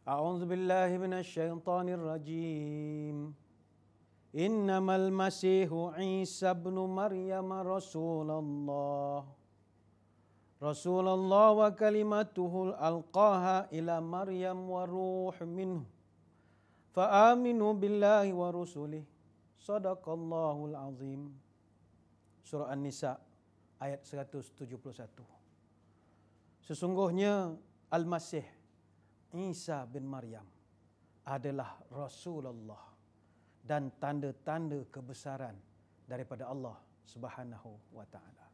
أعوذ بالله من الشيطان الرجيم إنما المسيح عيسى ابن مريم رسول الله وكلمته ألقاها إلى مريم وروح منه فآمنوا بالله ورسله صدق الله العظيم. Surah An-Nisa ayat 171. Sesungguhnya Al-Masih Isa bin Maryam adalah Rasulullah dan tanda-tanda kebesaran daripada Allah Subhanahu wa taala.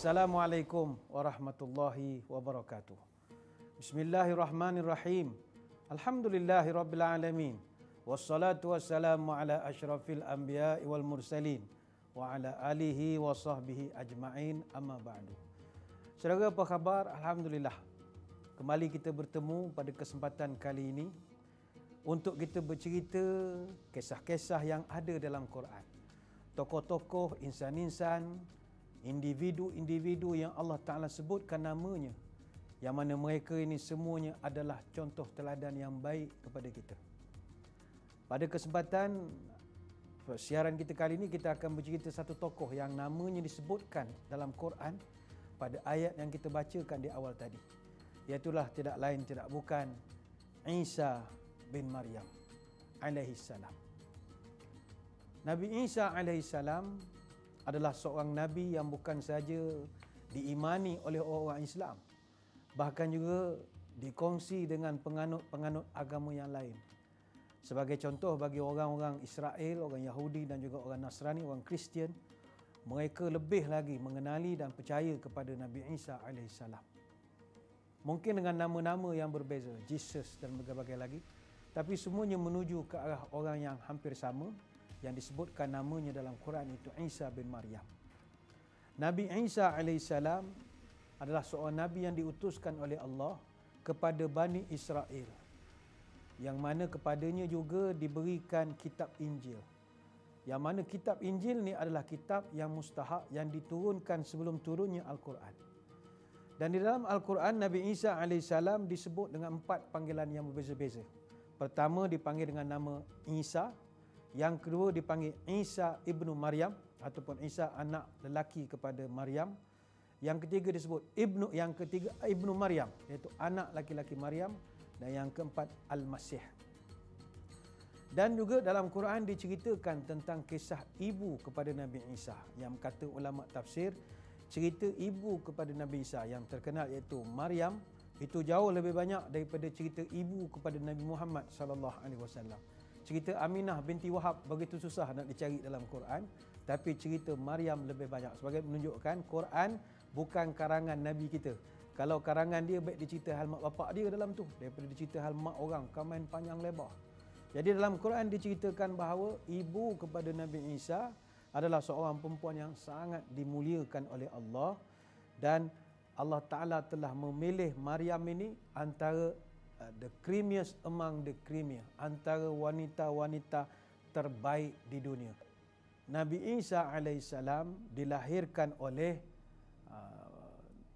Assalamualaikum warahmatullahi wabarakatuh. Bismillahirrahmanirrahim. Alhamdulillahirabbil alamin. Wassalatu wassalamu ala asyrafil anbiya'i wal mursalin wa ala alihi wa sahbihi ajma'in, amma ba'du. Saudara, apa khabar? Alhamdulillah. Kembali kita bertemu pada kesempatan kali ini untuk kita bercerita kisah-kisah yang ada dalam Quran. Tokoh-tokoh, insan-insan, individu-individu yang Allah Ta'ala sebutkan namanya, yang mana mereka ini semuanya adalah contoh teladan yang baik kepada kita. Pada kesempatan siaran kita kali ini, kita akan bercerita satu tokoh yang namanya disebutkan dalam Quran pada ayat yang kita bacakan di awal tadi, iaitulah tidak lain tidak bukan Isa bin Maryam alaihi salam. Nabi Isa alaihi salam adalah seorang Nabi yang bukan saja diimani oleh orang Islam, bahkan juga dikongsi dengan penganut-penganut agama yang lain. Sebagai contoh bagi orang-orang Israel, orang Yahudi dan juga orang Nasrani, orang Kristian, mereka lebih lagi mengenali dan percaya kepada Nabi Isa AS. Mungkin dengan nama-nama yang berbeza, Jesus dan berbagai lagi, tapi semuanya menuju ke arah orang yang hampir sama, yang disebutkan namanya dalam Quran, itu Isa bin Maryam. Nabi Isa AS adalah seorang Nabi yang diutuskan oleh Allah kepada Bani Israel, yang mana kepadanya juga diberikan kitab Injil. Yang mana kitab Injil ni adalah kitab yang mustahak, yang diturunkan sebelum turunnya Al-Quran. Dan di dalam Al-Quran, Nabi Isa AS disebut dengan 4 panggilan yang berbeza-beza. Pertama dipanggil dengan nama Isa. Yang kedua dipanggil Isa ibnu Maryam, ataupun Isa anak lelaki kepada Maryam. Yang ketiga disebut Ibnu Maryam, iaitu anak laki-laki Maryam. Dan yang keempat Al-Masih. Dan juga dalam Quran diceritakan tentang kisah ibu kepada Nabi Isa, yang kata ulama tafsir, cerita ibu kepada Nabi Isa yang terkenal iaitu Maryam, itu jauh lebih banyak daripada cerita ibu kepada Nabi Muhammad SAW. Cerita Aminah binti Wahab begitu susah nak dicari dalam Quran, tapi cerita Maryam lebih banyak. Sebagai menunjukkan Quran bukan karangan Nabi kita. Kalau karangan dia, baik dia cerita hal mak bapak dia dalam tu, daripada dia cerita hal mak orang, kamen panjang lebar. Jadi dalam Quran diceritakan bahawa ibu kepada Nabi Isa adalah seorang perempuan yang sangat dimuliakan oleh Allah, dan Allah Ta'ala telah memilih Maryam ini antara the creamiest among the creamier, antara wanita-wanita terbaik di dunia. Nabi Isa AS dilahirkan oleh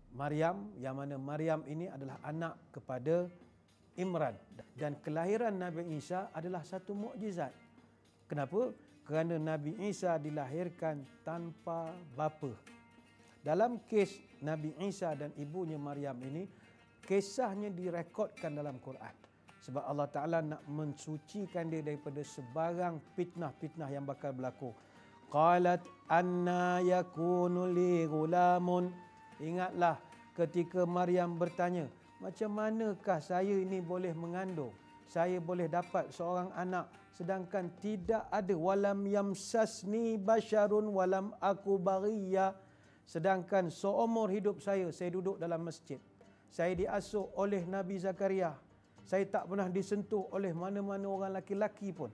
Maryam, yang mana Maryam ini adalah anak kepada Imran. Dan kelahiran Nabi Isa adalah satu mukjizat. Kenapa? Kerana Nabi Isa dilahirkan tanpa bapa. Dalam kes Nabi Isa dan ibunya Maryam ini, kisahnya direkodkan dalam Quran. Sebab Allah Ta'ala nak mensucikan dia daripada sebarang fitnah-fitnah yang bakal berlaku. Qalat anna yakunu li gulamun. Ingatlah ketika Maryam bertanya, macam manakah saya ini boleh mengandung? Saya boleh dapat seorang anak sedangkan tidak ada walam yamsasni basyarun walam aku baghiya. Sedangkan seumur hidup saya duduk dalam masjid. Saya diasuh oleh Nabi Zakaria. Saya tak pernah disentuh oleh mana-mana orang laki-laki pun.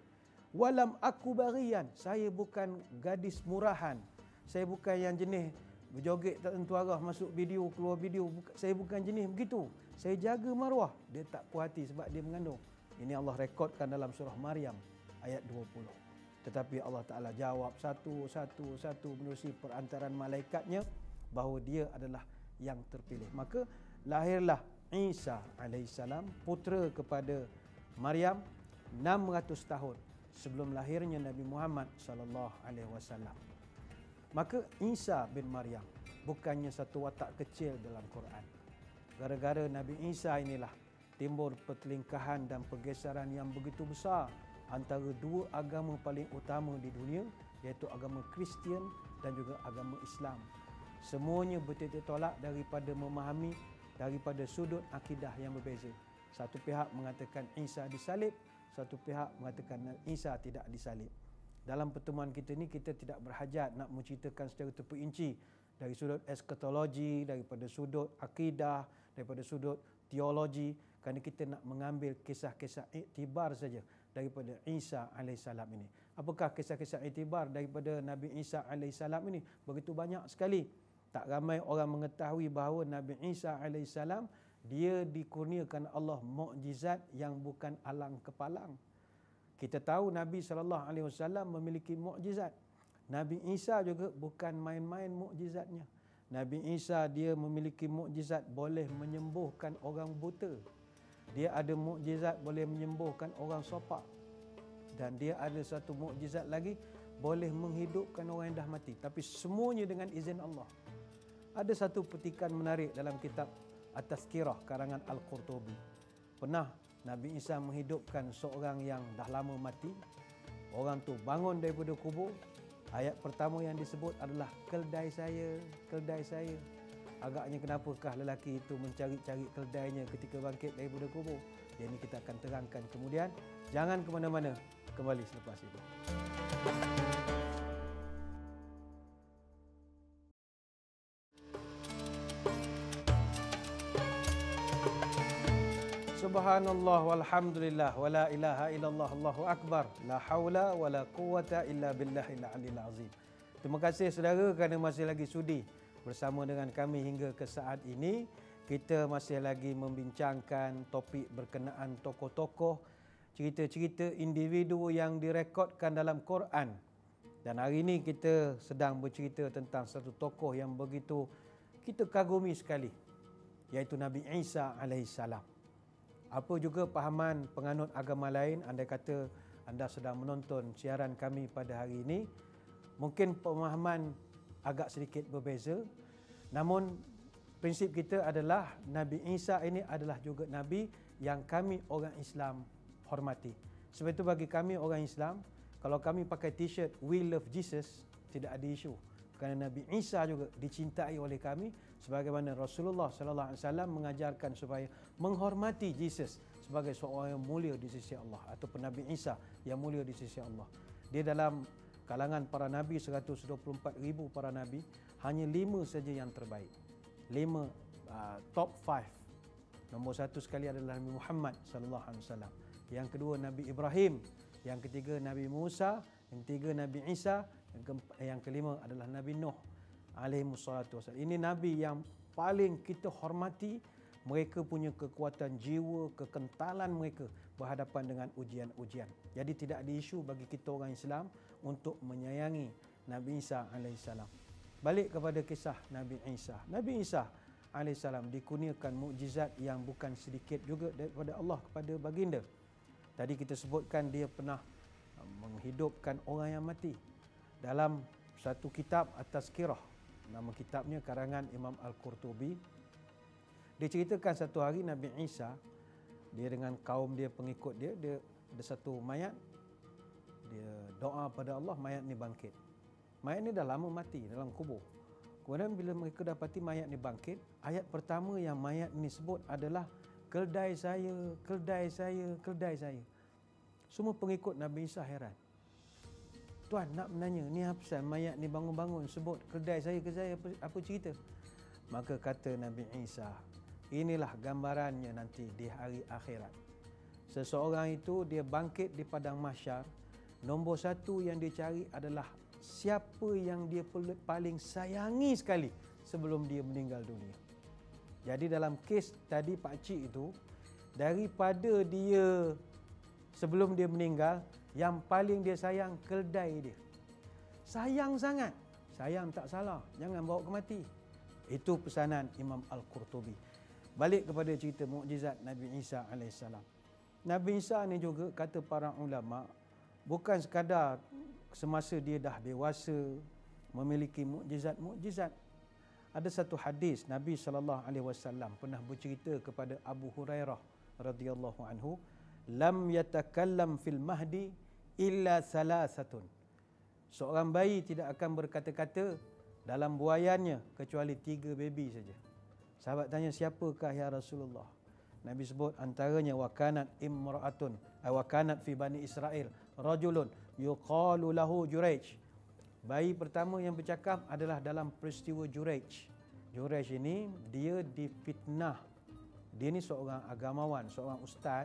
Walam aku barian. Saya bukan gadis murahan. Saya bukan yang jenis berjoget tak tentu arah, masuk video, keluar video. Saya bukan jenis begitu. Saya jaga maruah. Dia tak puas hati sebab dia mengandung. Ini Allah rekodkan dalam surah Maryam ayat 20. Tetapi Allah Ta'ala jawab satu menerusi perantaran malaikatnya bahawa dia adalah yang terpilih. Maka lahirlah Isa alaihissalam, putera kepada Maryam 600 tahun sebelum lahirnya Nabi Muhammad sallallahu alaihi wasallam. Maka Isa bin Maryam bukannya satu watak kecil dalam Quran. Gara-gara Nabi Isa inilah timbul pertelingkahan dan pergeseran yang begitu besar antara dua agama paling utama di dunia, iaitu agama Kristian dan juga agama Islam. Semuanya bertitik tolak daripada memahami daripada sudut akidah yang berbeza. Satu pihak mengatakan Isa disalib, satu pihak mengatakan Isa tidak disalib. Dalam pertemuan kita ni, kita tidak berhajat nak menceritakan secara terperinci dari sudut eskatologi, daripada sudut akidah, daripada sudut teologi, kerana kita nak mengambil kisah-kisah iktibar saja daripada Isa alaihissalam ini. Apakah kisah-kisah iktibar daripada Nabi Isa alaihissalam ini? Begitu banyak sekali. Tak ramai orang mengetahui bahawa Nabi Isa alaihissalam dia dikurniakan Allah mukjizat yang bukan alang kepalang. Kita tahu Nabi SAW memiliki mukjizat. Nabi Isa juga bukan main-main mukjizatnya. Nabi Isa dia memiliki mukjizat boleh menyembuhkan orang buta. Dia ada mukjizat boleh menyembuhkan orang sopak. Dan dia ada satu mukjizat lagi boleh menghidupkan orang yang dah mati. Tapi semuanya dengan izin Allah. Ada satu petikan menarik dalam kitab At-Tazkirah karangan Al-Qurtubi. Pernah Nabi Isa menghidupkan seorang yang dah lama mati. Orang tu bangun daripada kubur. Ayat pertama yang disebut adalah keldai saya, keldai saya. Agaknya kenapakah lelaki itu mencari-cari keldainya ketika bangkit daripada kubur? Yang ini kita akan terangkan kemudian. Jangan ke mana-mana, kembali selepas itu. Subhanallah walhamdulillah wala ilaha illallah Allahu akbar la haula wala quwata illa billahil aliyil azim. Terima kasih saudara kerana masih lagi sudi bersama dengan kami hingga ke saat ini. Kita masih lagi membincangkan topik berkenaan tokoh-tokoh, cerita-cerita individu yang direkodkan dalam Quran. Dan hari ini kita sedang bercerita tentang satu tokoh yang begitu kita kagumi sekali, iaitu Nabi Isa alaihissalam. Apa juga pahaman penganut agama lain, andai kata anda sedang menonton siaran kami pada hari ini, mungkin pemahaman agak sedikit berbeza. Namun prinsip kita adalah Nabi Isa ini adalah juga Nabi yang kami orang Islam hormati. Sebab itu bagi kami orang Islam, kalau kami pakai t-shirt We Love Jesus, tidak ada isu. Kerana Nabi Isa juga dicintai oleh kami sebagaimana Rasulullah sallallahu alaihi wasallam mengajarkan supaya menghormati Jesus sebagai seorang yang mulia di sisi Allah, ataupun Nabi Isa yang mulia di sisi Allah. Dia dalam kalangan para nabi 124,000 para nabi, hanya 5 saja yang terbaik. 5 top 5. Nombor 1 sekali adalah Nabi Muhammad sallallahu alaihi wasallam. Yang kedua Nabi Ibrahim, yang ketiga Nabi Musa, yang ketiga Nabi Isa, yang kelima adalah Nabi Nuh alaihi wassalatu wassalam. Ini nabi yang paling kita hormati. Mereka punya kekuatan jiwa, kekentalan mereka berhadapan dengan ujian-ujian. Jadi tidak ada isu bagi kita orang Islam untuk menyayangi Nabi Isa alaihissalam. Balik kepada kisah Nabi Isa. Nabi Isa alaihissalam dikurniakan mukjizat yang bukan sedikit juga daripada Allah kepada baginda. Tadi kita sebutkan dia pernah menghidupkan orang yang mati. Dalam satu kitab At-Tazkirah, nama kitabnya karangan Imam Al-Qurtubi, dia ceritakan satu hari Nabi Isa, dia dengan kaum dia, pengikut dia ada satu mayat, dia doa pada Allah, mayat ni bangkit. Mayat ni dah lama mati dalam kubur. Kemudian bila mereka dapati mayat ni bangkit, ayat pertama yang mayat ni sebut adalah keldai saya, keldai saya, keldai saya. Semua pengikut Nabi Isa heran. Tuan nak menanya, ni apa mayat ni bangun-bangun sebut keldai saya ke saya, apa cerita? Maka kata Nabi Isa, inilah gambarannya nanti di hari akhirat. Seseorang itu dia bangkit di padang mahsyar. Nombor satu yang dia cari adalah siapa yang dia paling sayangi sekali sebelum dia meninggal dunia. Jadi dalam kes tadi pakcik itu, daripada dia sebelum dia meninggal, yang paling dia sayang keldai dia. Sayang sangat. Sayang tak salah, jangan bawa ke mati. Itu pesanan Imam Al-Qurtubi. Balik kepada cerita mukjizat Nabi Isa AS. Nabi Isa ni juga kata para ulama, bukan sekadar semasa dia dah dewasa memiliki mukjizat-mukjizat. Ada satu hadis Nabi SAW pernah bercerita kepada Abu Hurairah radhiyallahu anhu, lam yatakallam fil mahdi illa salasatun. Seorang bayi tidak akan berkata-kata dalam buayannya kecuali 3 baby saja. Sahabat tanya, siapakah ya Rasulullah? Nabi sebut antaranya wakanat imra'atun, wakanat fi bani Israel rajulun yuqalu lahu Juraij. Bayi pertama yang bercakap adalah dalam peristiwa Juraij. Juraij ini dia difitnah. Dia ni seorang agamawan, seorang ustaz,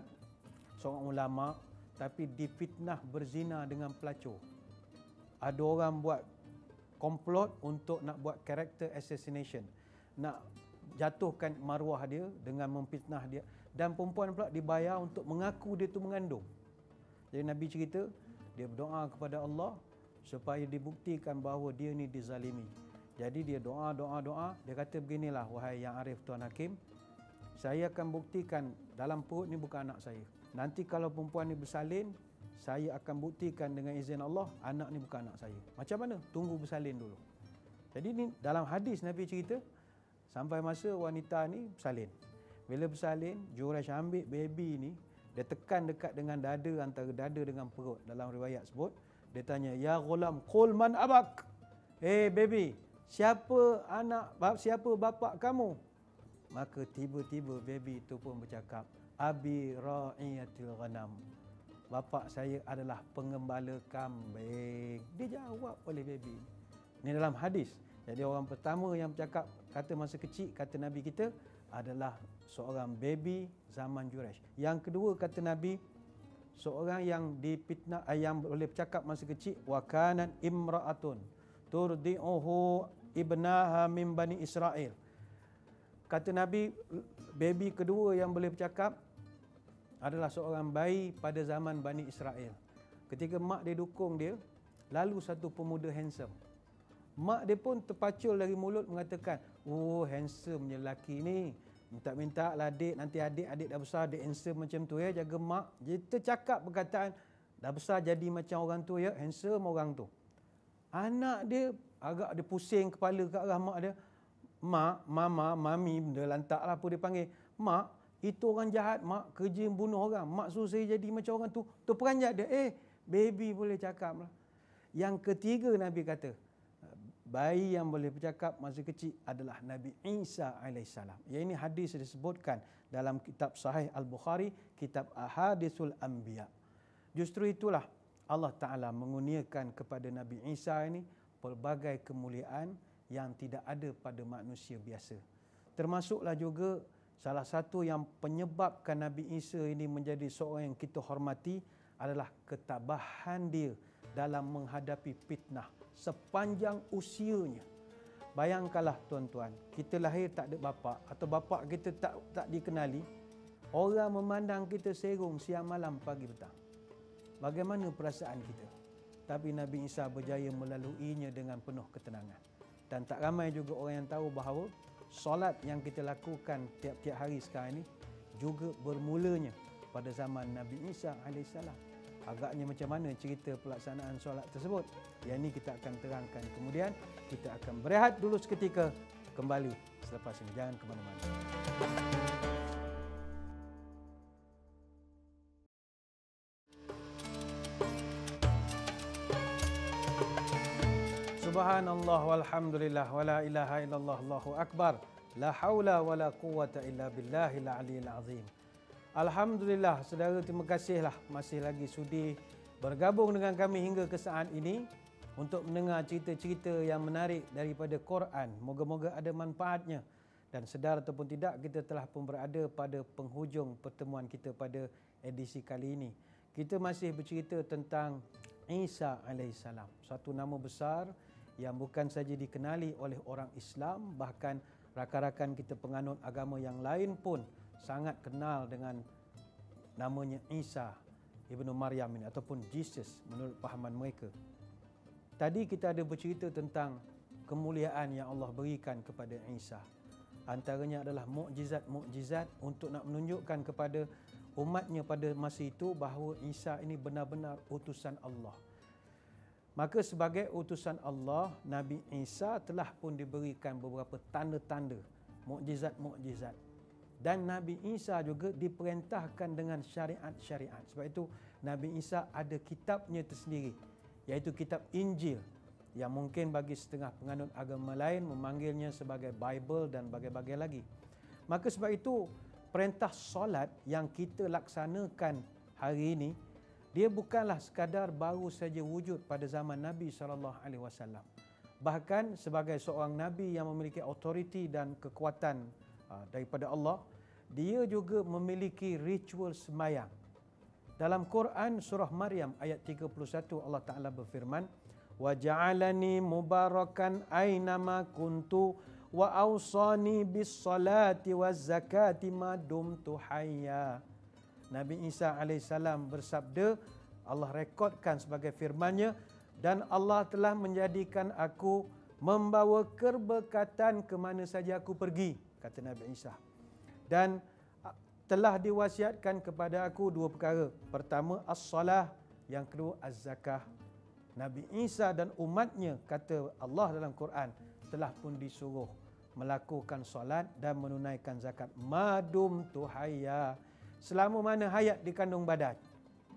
seorang ulama, tapi difitnah berzina dengan pelacur. Ada orang buat komplot untuk nak buat character assassination, nak jatuhkan maruah dia dengan memfitnah dia, dan perempuan pula dibayar untuk mengaku dia tu mengandung. Jadi Nabi cerita dia berdoa kepada Allah supaya dibuktikan bahawa dia ni dizalimi. Jadi dia doa, dia kata beginilah, wahai yang arif Tuan Hakim, saya akan buktikan dalam perut ni bukan anak saya. Nanti kalau perempuan ni bersalin, saya akan buktikan dengan izin Allah anak ni bukan anak saya. Macam mana? Tunggu bersalin dulu. Jadi ni dalam hadis Nabi cerita sampai masa wanita ni bersalin. Bila bersalin, Juraij ambil baby ni, dia tekan dekat dengan dada, antara dada dengan perut. Dalam riwayat sebut, dia tanya, ya ghulam, qul man abak? Baby, siapa bapa kamu? Maka tiba-tiba baby itu pun bercakap, abi ra'iyatil ghanam. Bapa saya adalah pengembala kambing. Dia jawab oleh baby. Ini dalam hadis. Jadi orang pertama yang bercakap kata masa kecil, kata Nabi kita, adalah seorang baby zaman Juraij. Yang kedua kata Nabi, seorang yang difitnah, yang boleh bercakap masa kecil, wa kanat imra'atun turdi'uhu ibnaha min bani Israel. Kata Nabi, baby kedua yang boleh bercakap adalah seorang bayi pada zaman Bani Israel. Ketika mak dia dukung dia, lalu satu pemuda handsome. Mak dia pun terpacul dari mulut mengatakan, oh handsome lelaki ni. Minta-minta lah adik, nanti adik dah besar, adik handsome macam tu ya, jaga mak. Dia tercakap perkataan, dah besar jadi macam orang tu ya, handsome orang tu. Anak dia agak dia pusing kepala ke arah mak dia. Mak, mama, mami, benda lantak lah apa dia panggil. Mak, itu orang jahat, mak, kerja bunuh orang. Mak suruh saya jadi macam orang tu. Tu peranjat dia. Baby boleh cakap lah. Yang ketiga Nabi kata, bayi yang boleh bercakap masa kecil adalah Nabi Isa AS. Yang ini hadis disebutkan dalam kitab Sahih Al-Bukhari, kitab Ahadithul Anbiya. Justru itulah Allah Ta'ala mengurniakan kepada Nabi Isa ini pelbagai kemuliaan yang tidak ada pada manusia biasa. Termasuklah juga salah satu yang penyebabkan Nabi Isa ini menjadi seorang yang kita hormati adalah ketabahan dia dalam menghadapi fitnah sepanjang usianya. Bayangkanlah tuan-tuan, kita lahir tak ada bapa atau bapa kita tak dikenali, orang memandang kita serong siang malam pagi petang. Bagaimana perasaan kita? Tapi Nabi Isa berjaya melaluinya dengan penuh ketenangan. Dan tak ramai juga orang yang tahu bahawa solat yang kita lakukan tiap-tiap hari sekarang ini juga bermulanya pada zaman Nabi Isa AS. Agaknya macam mana cerita pelaksanaan solat tersebut? Yang ini kita akan terangkan. Kemudian kita akan berehat dulu seketika, kembali selepas ini. Jangan ke mana-mana. Subhanallah walhamdulillah wala ilaha illallah Allahu akbar. La haula wala quwwata illa billahil aliyil azim. Alhamdulillah, saudara, terima kasihlah masih lagi sudi bergabung dengan kami hingga ke saat ini untuk mendengar cerita-cerita yang menarik daripada Quran. Moga-moga ada manfaatnya. Dan sedar ataupun tidak, kita telah pun berada pada penghujung pertemuan kita pada edisi kali ini. Kita masih bercerita tentang Isa AS, satu nama besar yang bukan saja dikenali oleh orang Islam, bahkan rakan-rakan kita penganut agama yang lain pun sangat kenal dengan namanya Isa Ibnu Maryam ini, ataupun Jesus menurut pahaman mereka. Tadi kita ada bercerita tentang kemuliaan yang Allah berikan kepada Isa. Antaranya adalah mukjizat-mukjizat untuk nak menunjukkan kepada umatnya pada masa itu bahawa Isa ini benar-benar utusan Allah. Maka sebagai utusan Allah, Nabi Isa telah pun diberikan beberapa tanda-tanda, mukjizat-mukjizat. Dan Nabi Isa juga diperintahkan dengan syariat-syariat. Sebab itu Nabi Isa ada kitabnya tersendiri, iaitu kitab Injil, yang mungkin bagi setengah penganut agama lain memanggilnya sebagai Bible dan bagai-bagai lagi. Maka sebab itu perintah solat yang kita laksanakan hari ini, dia bukanlah sekadar baru saja wujud pada zaman Nabi SAW. Bahkan sebagai seorang Nabi yang memiliki autoriti dan kekuatan daripada Allah, dia juga memiliki ritual sembahyang. Dalam Quran surah Maryam ayat 31, Allah Ta'ala berfirman, وَجَعَلَنِي مُبَارَكًا أَيْنَمَا كُنْتُ وَأَوْصَانِي بِالصَّلَاةِ وَالزَّكَاةِ مَا دُمْتُ حَيًّا. Nabi Isa AS bersabda, Allah rekodkan sebagai firman-Nya, dan Allah telah menjadikan aku membawa keberkatan ke mana saja aku pergi, kata Nabi Isa. Dan telah diwasiatkan kepada aku dua perkara. Pertama, as-salah. Yang kedua, az-zakah. Nabi Isa dan umatnya, kata Allah dalam Quran, telah pun disuruh melakukan solat dan menunaikan zakat. Madum tu hayya. Selama mana hayat di kandung badan,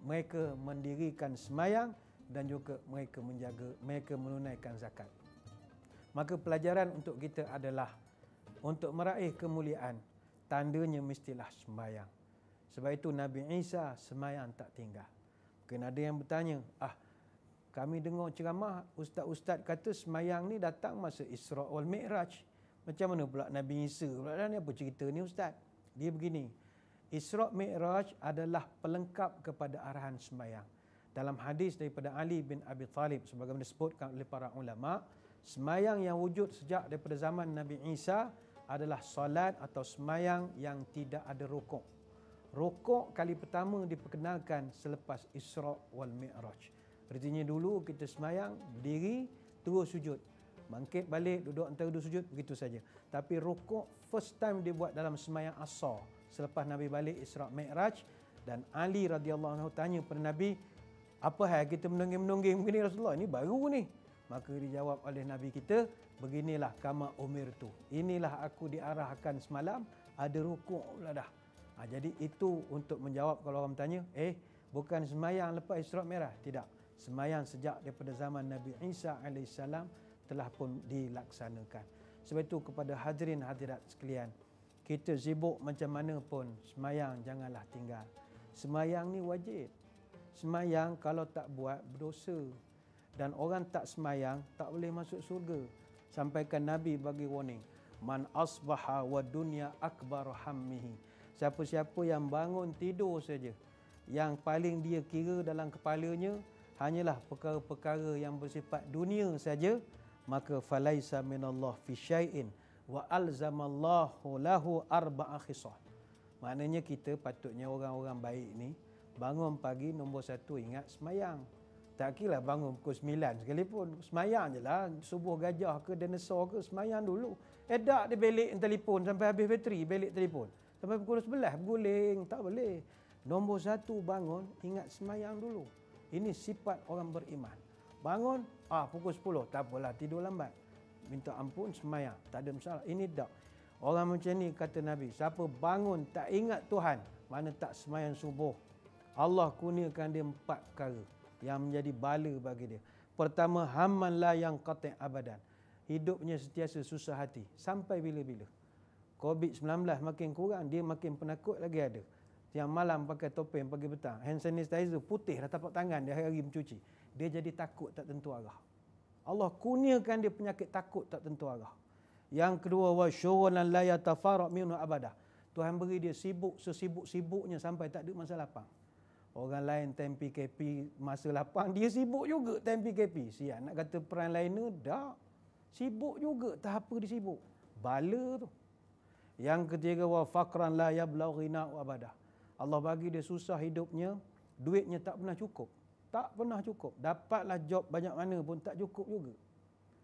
mereka mendirikan semayang dan juga mereka menunaikan zakat. Maka pelajaran untuk kita adalah untuk meraih kemuliaan, tandanya mestilah sembahyang. Sebab itu Nabi Isa semayang tak tinggal. Mungkin ada yang bertanya, kami dengar ceramah ustaz-ustaz kata semayang ni datang masa Isra wal Mi'raj. Macam mana pula Nabi Isa pula, ni apa cerita ni ustaz? Dia begini, Isra Mi'raj adalah pelengkap kepada arahan semayang. Dalam hadis daripada Ali bin Abi Talib, sebagaimana disebutkan oleh para ulama, semayang yang wujud sejak daripada zaman Nabi Isa adalah solat atau semayang yang tidak ada rukuk. Rukuk kali pertama diperkenalkan selepas Isra wal Mi'raj. Artinya dulu kita semayang, berdiri, terus sujud. Bangkit balik, duduk antara dua sujud, begitu saja. Tapi rukuk first time dia buat dalam semayang Asar, selepas Nabi balik Isra Mi'raj. Dan Ali radhiyallahu anhu tanya kepada Nabi, apa hal kita menongging-menongging begini Rasulullah, ini baru ni. Maka dijawab oleh Nabi kita, beginilah kama umirtu. Inilah aku diarahkan semalam, ada rukuk pula dah. Jadi itu untuk menjawab kalau orang tanya, bukan semayang lepas Isra Mi'raj. Tidak. Semayang sejak daripada zaman Nabi Isa AS telah pun dilaksanakan. Sebab itu kepada hadirin hadirat sekalian, kita sibuk macam mana pun, semayang janganlah tinggal. Semayang ni wajib. Semayang kalau tak buat berdosa. Dan orang tak semayang tak boleh masuk surga. Sampaikan Nabi bagi warning, man asbaha wa dunya akbar hammihi. Siapa-siapa yang bangun tidur saja, yang paling dia kira dalam kepalanya hanyalah perkara-perkara yang bersifat dunia saja, maka falaisa minallah fi syai'in wa alzamallahu lahu arba'a khisal. Maknanya kita patutnya orang-orang baik ni bangun pagi nombor satu ingat semayang. Tak kira bangun pukul 9 sekalipun, semayang je lah. Subuh gajah ke dinosaur ke, semayang dulu. Tak dia belik telefon sampai habis bateri, belik telefon. Sampai pukul 11 berguling, tak boleh. Nombor satu bangun, ingat semayang dulu. Ini sifat orang beriman. Bangun, pukul 10, tak apalah, tidur lambat. Minta ampun, semayang, tak ada masalah. Ini tak. Orang macam ni kata Nabi, siapa bangun tak ingat Tuhan, mana tak semayang subuh, Allah kurniakan dia 4 perkara yang menjadi bala bagi dia. Pertama, hamman la yang qati' abadan. Hidupnya sentiasa susah hati. Sampai bila-bila. COVID-19 makin kurang, dia makin penakut lagi ada. Yang malam pakai topeng, pagi petang. Hand sanitizer putih dah tapak tangan dia hari-hari mencuci. Dia jadi takut tak tentu arah. Allah kurniakan dia penyakit takut tak tentu arah. Yang kedua, wa syughlan la yatafaraq minhu abada. Tuhan beri dia sibuk sesibuk-sibuknya sampai tak ada masa lapang. Orang lain time PKP masa lapang, dia sibuk juga time PKP. Siap nak kata peran liner, dah. Sibuk juga, tak apa dia sibuk. Bala tu. Yang ketiga, wa faqran la yablugh ghina abada. Allah bagi dia susah hidupnya, duitnya tak pernah cukup. Tak pernah cukup. Dapatlah job banyak mana pun tak cukup juga.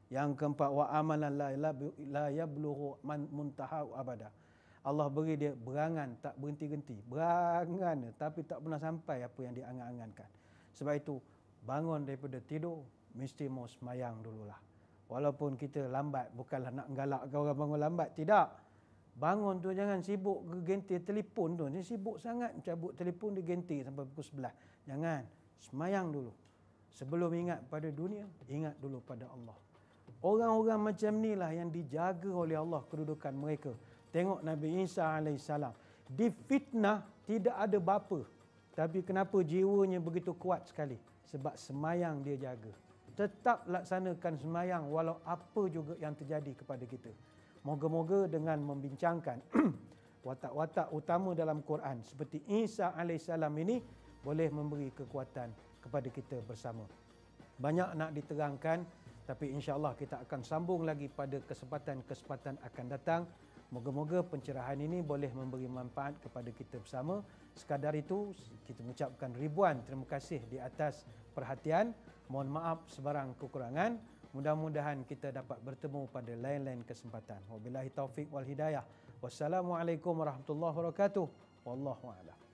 Yang keempat, wa amalan la yablughu muntaha abada. Allah beri dia berangan tak berhenti-henti. Berangan tapi tak pernah sampai apa yang dia angan-angankan. Sebab itu, bangun daripada tidur, mesti mau semayang dululah. Walaupun kita lambat, bukanlah nak galakkan orang bangun lambat, tidak. Bangun tu jangan sibuk ke genti telefon tu. Dia sibuk sangat cabut telefon, dia genti sampai pukul 11. Jangan. Semayang dulu. Sebelum ingat pada dunia, ingat dulu pada Allah. Orang-orang macam ni lah yang dijaga oleh Allah kedudukan mereka. Tengok Nabi Isa AS. Difitnah tidak ada bapa. Tapi kenapa jiwanya begitu kuat sekali? Sebab semayang dia jaga. Tetap laksanakan semayang walau apa juga yang terjadi kepada kita. Moga-moga dengan membincangkan watak-watak utama dalam Quran seperti Isa AS ini boleh memberi kekuatan kepada kita bersama. Banyak nak diterangkan, tapi insya-Allah kita akan sambung lagi pada kesempatan-kesempatan akan datang. Moga-moga pencerahan ini boleh memberi manfaat kepada kita bersama. Sekadar itu, kita mengucapkan ribuan terima kasih di atas perhatian. Mohon maaf sebarang kekurangan. Mudah-mudahan kita dapat bertemu pada lain-lain kesempatan. Wabillahi taufik wal hidayah. Wassalamualaikum warahmatullahi wabarakatuh. Wallahu a'lam.